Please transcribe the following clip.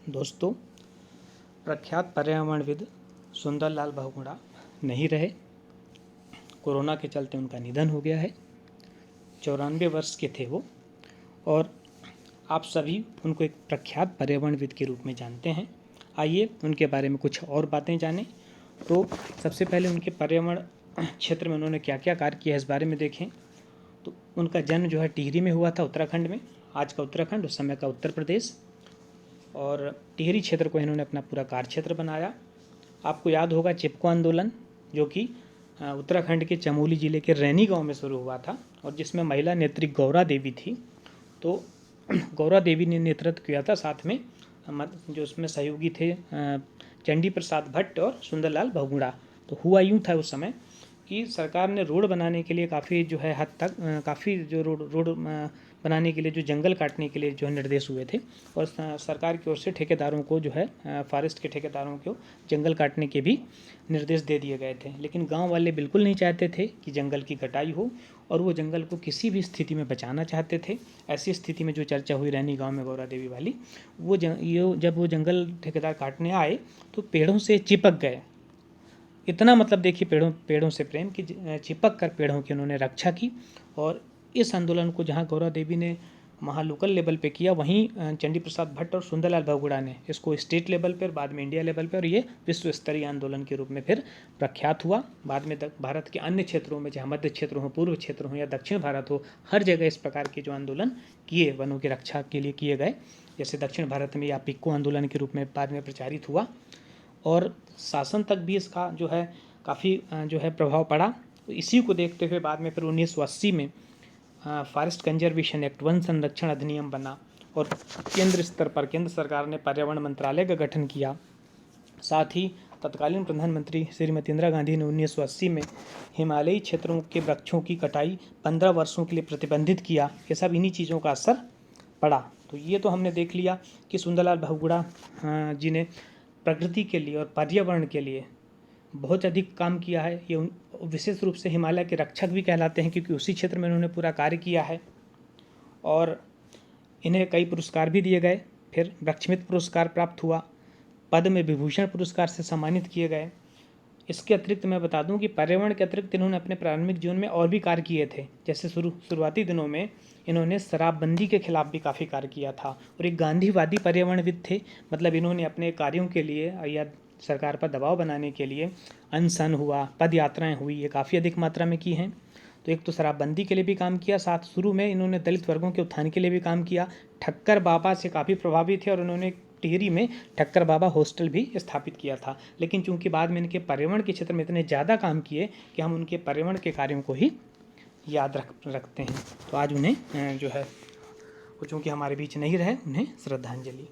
दोस्तों, प्रख्यात पर्यावरणविद सुंदरलाल बहुगुणा नहीं रहे। कोरोना के चलते उनका निधन हो गया है। 94 वर्ष के थे वो, और आप सभी उनको एक प्रख्यात पर्यावरणविद के रूप में जानते हैं। आइए उनके बारे में कुछ और बातें जानें। तो सबसे पहले उनके पर्यावरण क्षेत्र में उन्होंने क्या क्या कार्य किया है इस बारे में देखें। तो उनका जन्म जो है टिहरी में हुआ था, उत्तराखंड में। आज का उत्तराखंड, उस समय का उत्तर प्रदेश। और टिहरी क्षेत्र को इन्होंने अपना पूरा कार्य क्षेत्र बनाया। आपको याद होगा चिपको आंदोलन, जो कि उत्तराखंड के चमोली ज़िले के रैनी गांव में शुरू हुआ था, और जिसमें महिला नेत्री गौरा देवी थी। तो गौरा देवी ने नेतृत्व किया था। साथ में जो उसमें सहयोगी थे चंडी प्रसाद भट्ट और सुंदरलाल बहुगुणा। तो हुआ यूँ था उस समय कि सरकार ने रोड बनाने के लिए काफ़ी जो है हद तक काफ़ी जो रोड बनाने के लिए जो जंगल काटने के लिए जो है निर्देश हुए थे, और सरकार की ओर से ठेकेदारों को जो है फॉरेस्ट के ठेकेदारों को जंगल काटने के भी निर्देश दे दिए गए थे। लेकिन गांव वाले बिल्कुल नहीं चाहते थे कि जंगल की कटाई हो, और वो जंगल को किसी भी स्थिति में बचाना चाहते थे। ऐसी स्थिति में जो चर्चा हुई रैनी गाँव में गौरा देवी वाली, वो जब वो जंगल ठेकेदार काटने आए तो पेड़ों से चिपक गए। इतना मतलब देखिए पेड़ों से प्रेम कि चिपक कर पेड़ों की उन्होंने रक्षा की। और इस आंदोलन को जहां गौरा देवी ने वहाँ लोकल लेवल पे किया, वहीं चंडी प्रसाद भट्ट और सुंदरलाल बहुगुणा ने इसको स्टेट लेवल पर, बाद में इंडिया लेवल पर, और ये विश्व स्तरीय आंदोलन के रूप में फिर प्रख्यात हुआ। बाद में भारत के अन्य क्षेत्रों में, चाहे मध्य क्षेत्र हो, पूर्व क्षेत्र हो या दक्षिण भारत हो, हर जगह इस प्रकार के जो आंदोलन किए वनों की रक्षा के लिए किए गए। जैसे दक्षिण भारत में या पिक्को आंदोलन के रूप में बाद में प्रचारित हुआ, और शासन तक भी इसका जो है काफ़ी जो है प्रभाव पड़ा। तो इसी को देखते हुए बाद में फिर 1980 में फॉरेस्ट कंजर्वेशन एक्ट, वन संरक्षण अधिनियम बना, और केंद्र स्तर पर केंद्र सरकार ने पर्यावरण मंत्रालय का गठन किया। साथ ही तत्कालीन प्रधानमंत्री श्रीमती इंदिरा गांधी ने 1980 में हिमालयी क्षेत्रों के वृक्षों की कटाई 15 वर्षों के लिए प्रतिबंधित किया। ये सब इन्हीं चीज़ों का असर पड़ा। तो ये तो हमने देख लिया कि सुंदरलाल बहुगुणा जी ने प्रकृति के लिए और पर्यावरण के लिए बहुत अधिक काम किया है। ये विशेष रूप से हिमालय के रक्षक भी कहलाते हैं, क्योंकि उसी क्षेत्र में उन्होंने पूरा कार्य किया है। और इन्हें कई पुरस्कार भी दिए गए। फिर वृक्षमित्र पुरस्कार प्राप्त हुआ, पद्म विभूषण पुरस्कार से सम्मानित किए गए। इसके अतिरिक्त मैं बता दूं कि पर्यावरण के अतिरिक्त इन्होंने अपने प्रारंभिक जीवन में और भी कार्य किए थे। जैसे शुरुआती दिनों में इन्होंने शराबबंदी के खिलाफ भी काफ़ी कार्य किया था, और एक गांधीवादी पर्यावरणविद थे। मतलब इन्होंने अपने कार्यों के लिए या सरकार पर दबाव बनाने के लिए अनशन हुआ, पद यात्राएँ हुई, ये काफ़ी अधिक मात्रा में की हैं। तो एक तो शराबबंदी के लिए भी काम किया, साथ शुरू में इन्होंने दलित वर्गों के उत्थान के लिए भी काम किया। ठक्कर बाबा से काफ़ी प्रभावित थे, और उन्होंने टिहरी में ठक्कर बाबा हॉस्टल भी स्थापित किया था। लेकिन चूंकि बाद में इनके पर्यावरण के क्षेत्र में इतने ज़्यादा काम किए कि हम उनके पर्यावरण के कार्यों को ही याद रखते हैं। तो आज उन्हें जो है वो चूँकि हमारे बीच नहीं रहे, उन्हें श्रद्धांजलि।